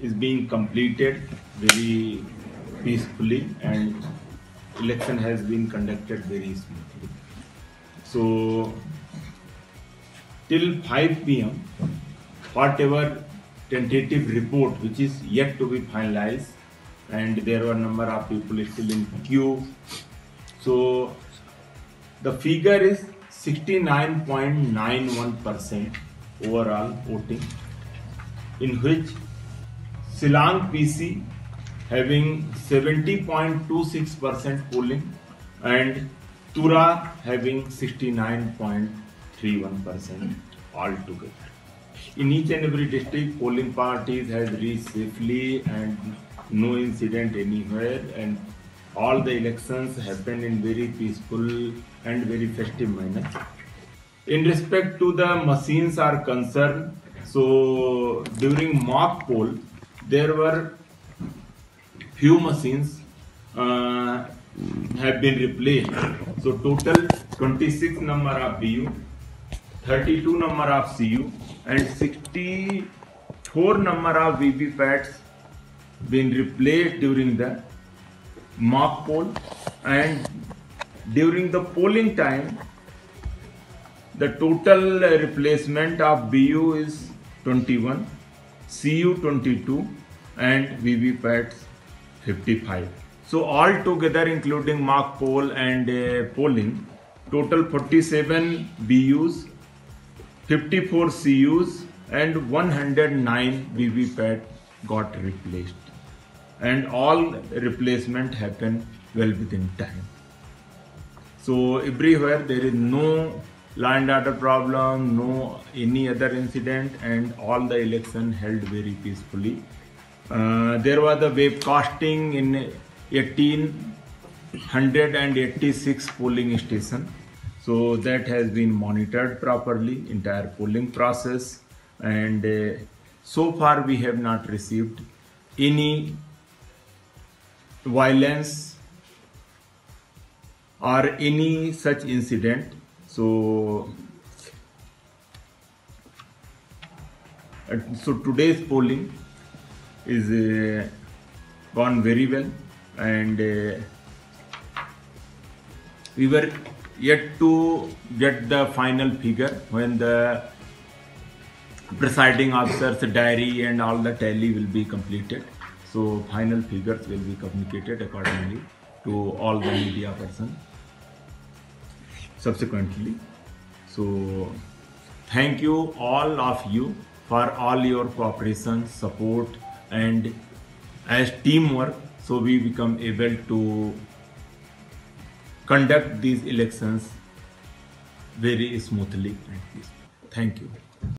is being completed very peacefully and election has been conducted very smoothly. So till 5 p.m. whatever tentative report which is yet to be finalized, and there were a number of people still in queue. So the figure is 69.91% overall voting, in which Shillong PC having 70.26% polling and Tura having 69.31% altogether. In each and every district, polling parties has reached safely and no incident anywhere, and all the elections happened in very peaceful and very festive manner. In respect to the machines are concerned, so during mock poll, there were few machines have been replaced. So total 26 number of BU, 32 number of CU and 64 number of VVPATs been replaced during the mock poll, and during the polling time the total replacement of BU is 21, CU 22 and VVPATs 55. So all together including mock poll and polling, total 47 BUs, 54 CUs and 109 VVPAT got replaced, and all replacement happened well within time. So everywhere there is no law and order problem, no any other incident, and all the election held very peacefully. There was a webcasting in 1886 polling station, so that has been monitored properly, entire polling process, and so far we have not received any violence or any such incident. So today's polling is gone very well, and we were yet to get the final figure when the presiding officer's diary and all the tally will be completed. So final figures will be communicated accordingly to all the media persons subsequently. So thank you all of you for all your cooperation, support, and as teamwork, so we become able to conduct these elections very smoothly and peacefully. Thank you.